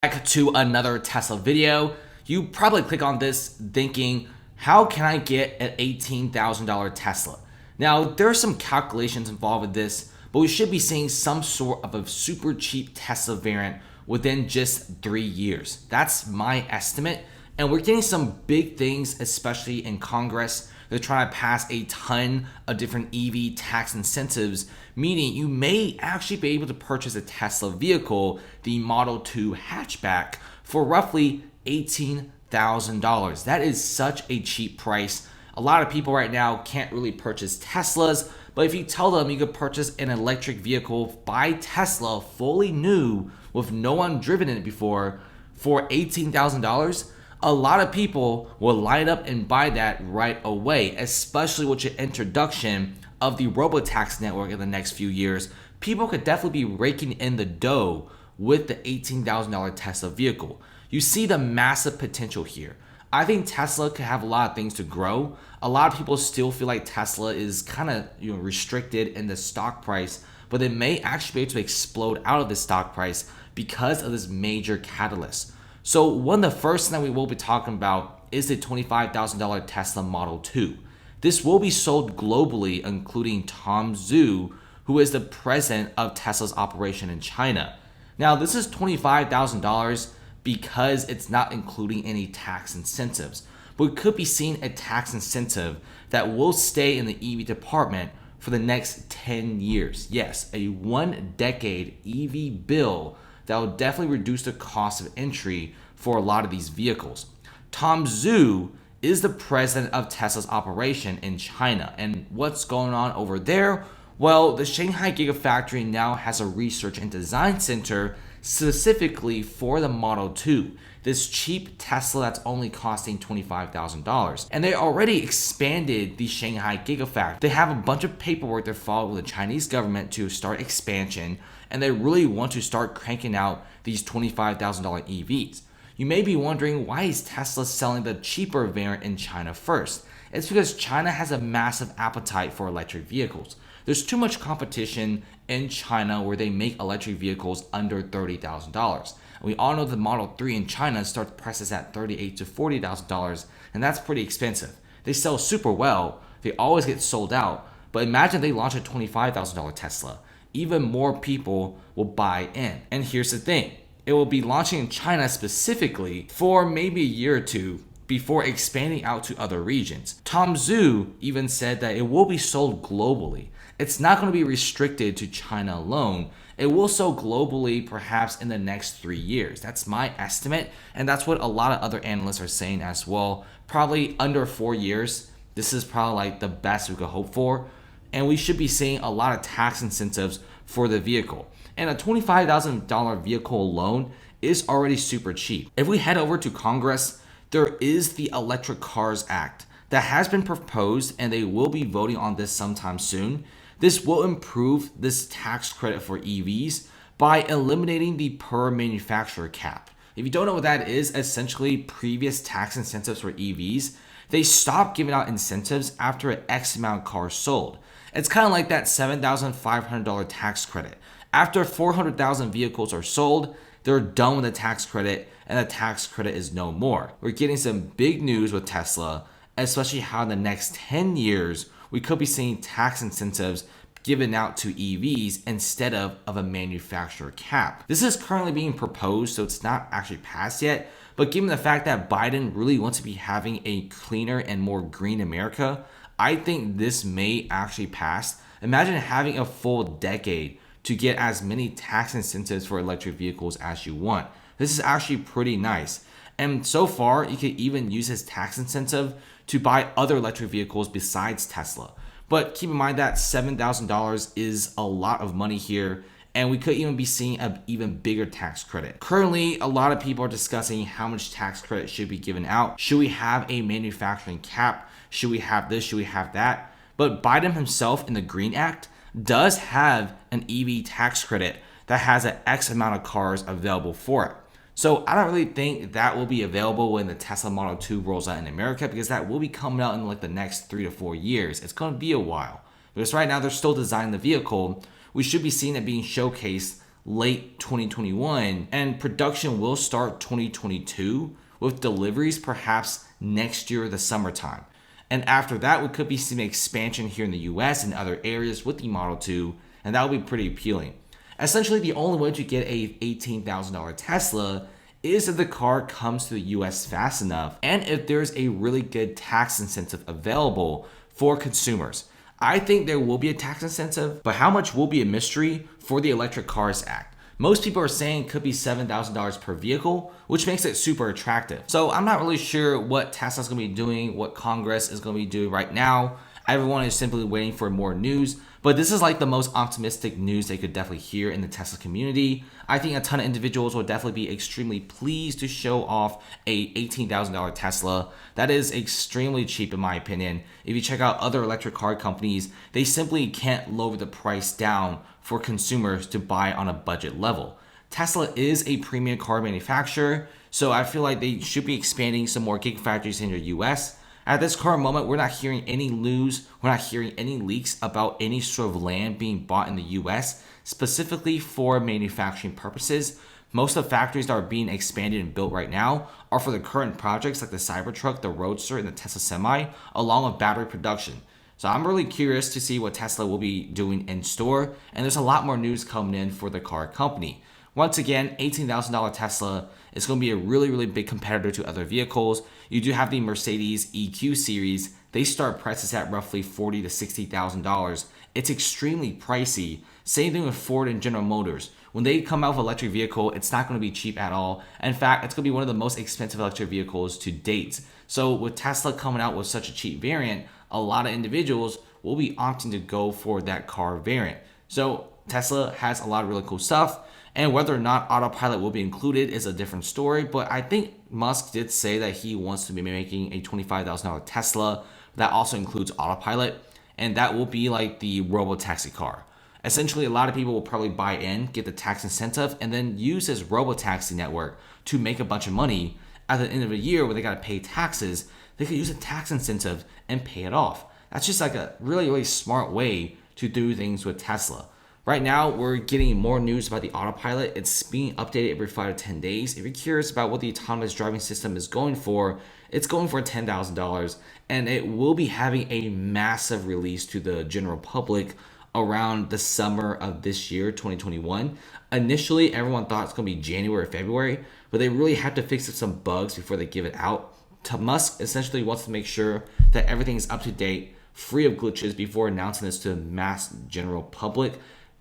Back to another Tesla video. You probably click on this thinking, how can I get an $18,000 Tesla? Now, there are some calculations involved with this, but we should be seeing some sort of a super cheap Tesla variant within just 3 years. That's my estimate. And we're getting some big things, especially in Congress. They're trying to pass a ton of different EV tax incentives, meaning you may actually be able to purchase a Tesla vehicle, the Model 2 hatchback, for roughly $18,000. That is such a cheap price. A lot of people right now can't really purchase Teslas, but if you tell them you could purchase an electric vehicle by Tesla, fully new, with no one driven it before, for $18,000, a lot of people will line up and buy that right away, especially with your introduction of the robotaxi network in the next few years. People could definitely be raking in the dough with the $18,000 Tesla vehicle. You see the massive potential here. I think Tesla could have a lot of things to grow. A lot of people still feel like Tesla is kind of restricted in the stock price, but it may actually be able to explode out of the stock price because of this major catalyst. So one of the first things that we will be talking about is the $25,000 Tesla Model 2. This will be sold globally, including Tom Zhu, who is the president of Tesla's operation in China. Now, this is $25,000 because it's not including any tax incentives, but we could be seeing a tax incentive that will stay in the EV department for the next 10 years. Yes, a 1-decade EV bill that will definitely reduce the cost of entry for a lot of these vehicles. Tom Zhu is the president of Tesla's operation in China. And what's going on over there? Well, the Shanghai Gigafactory now has a research and design center specifically for the Model 2, this cheap Tesla that's only costing $25,000. And they already expanded the Shanghai Gigafactory. They have a bunch of paperwork they're following with the Chinese government to start expansion, and they really want to start cranking out these $25,000 EVs. You may be wondering, why is Tesla selling the cheaper variant in China first? It's because China has a massive appetite for electric vehicles. There's too much competition in China where they make electric vehicles under $30,000. We all know the Model 3 in China starts prices at $38,000 to $40,000, and that's pretty expensive. They sell super well, they always get sold out, but imagine they launch a $25,000 Tesla. Even more people will buy in. And here's the thing, it will be launching in China specifically for maybe a year or two before expanding out to other regions. Tom Zhu even said that it will be sold globally. It's not going to be restricted to China alone. It will sell globally perhaps in the next 3 years. That's my estimate, and that's what a lot of other analysts are saying as well. Probably under 4 years. This is probably like the best we could hope for. And we should be seeing a lot of tax incentives for the vehicle. And a $25,000 vehicle alone is already super cheap. If we head over to Congress, there is the Electric Cars Act that has been proposed, and they will be voting on this sometime soon. This will improve this tax credit for EVs by eliminating the per manufacturer cap. If you don't know what that is, essentially previous tax incentives for EVs, they stopped giving out incentives after an X amount of cars sold. It's kind of like that $7,500 tax credit. After 400,000 vehicles are sold, they're done with the tax credit, and the tax credit is no more. We're getting some big news with Tesla, especially how in the next 10 years, we could be seeing tax incentives given out to EVs instead of a manufacturer cap. This is currently being proposed, so it's not actually passed yet, but given the fact that Biden really wants to be having a cleaner and more green America, I think this may actually pass. Imagine having a full decade to get as many tax incentives for electric vehicles as you want. This is actually pretty nice. And so far, you could even use this tax incentive to buy other electric vehicles besides Tesla. But keep in mind that $7,000 is a lot of money here, and we could even be seeing an even bigger tax credit. Currently, a lot of people are discussing how much tax credit should be given out. Should we have a manufacturing cap? Should we have this? Should we have that? But Biden himself in the Green Act does have an EV tax credit that has an X amount of cars available for it. So I don't really think that will be available when the Tesla Model 2 rolls out in America, because that will be coming out in like the next 3 to 4 years. It's going to be a while. Because right now they're still designing the vehicle. We should be seeing it being showcased late 2021, and production will start 2022 with deliveries perhaps next year, the summertime. And after that, we could be seeing expansion here in the US and other areas with the Model 2, and that would be pretty appealing. Essentially, the only way to get a $18,000 Tesla is if the car comes to the US fast enough and if there's a really good tax incentive available for consumers. I think there will be a tax incentive, but how much will be a mystery for the Electric Cars Act. Most people are saying it could be $7,000 per vehicle, which makes it super attractive. So I'm not really sure what Tesla's gonna be doing, what Congress is gonna be doing right now. Everyone is simply waiting for more news, but this is like the most optimistic news they could definitely hear in the Tesla community. I think a ton of individuals will definitely be extremely pleased to show off a $18,000 Tesla. That is extremely cheap in my opinion. If you check out other electric car companies, they simply can't lower the price down for consumers to buy on a budget level. Tesla is a premium car manufacturer, so I feel like they should be expanding some more gigafactories in the US. At this current moment, we're not hearing any news, we're not hearing any leaks about any sort of land being bought in the US, specifically for manufacturing purposes. Most of the factories that are being expanded and built right now are for the current projects like the Cybertruck, the Roadster, and the Tesla Semi, along with battery production. So I'm really curious to see what Tesla will be doing in store, and there's a lot more news coming in for the car company. Once again, $18,000 Tesla is going to be a really, really big competitor to other vehicles. You do have the Mercedes EQ series. They start prices at roughly $40,000 to $60,000. It's extremely pricey. Same thing with Ford and General Motors. When they come out with an electric vehicle, it's not going to be cheap at all. In fact, it's going to be one of the most expensive electric vehicles to date. So with Tesla coming out with such a cheap variant, a lot of individuals will be opting to go for that car variant. So Tesla has a lot of really cool stuff. And whether or not autopilot will be included is a different story, but I think Musk did say that he wants to be making a $25,000 Tesla that also includes autopilot, and that will be like the robo-taxi car. Essentially, a lot of people will probably buy in, get the tax incentive, and then use this robo-taxi network to make a bunch of money. At the end of the year where they got to pay taxes, they could use a tax incentive and pay it off. That's just like a really, really smart way to do things with Tesla. Right now, we're getting more news about the autopilot. It's being updated every 5 to 10 days. If you're curious about what the autonomous driving system is going for, it's going for $10,000, and it will be having a massive release to the general public around the summer of this year, 2021. Initially, everyone thought it's going to be January or February, but they really have to fix some bugs before they give it out. Musk essentially wants to make sure that everything is up to date, free of glitches before announcing this to the mass general public.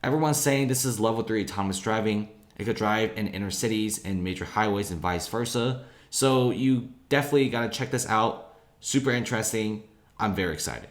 Everyone's saying this is level 3 autonomous driving. It could drive in inner cities and major highways and vice versa. So you definitely got to check this out. Super interesting. I'm very excited.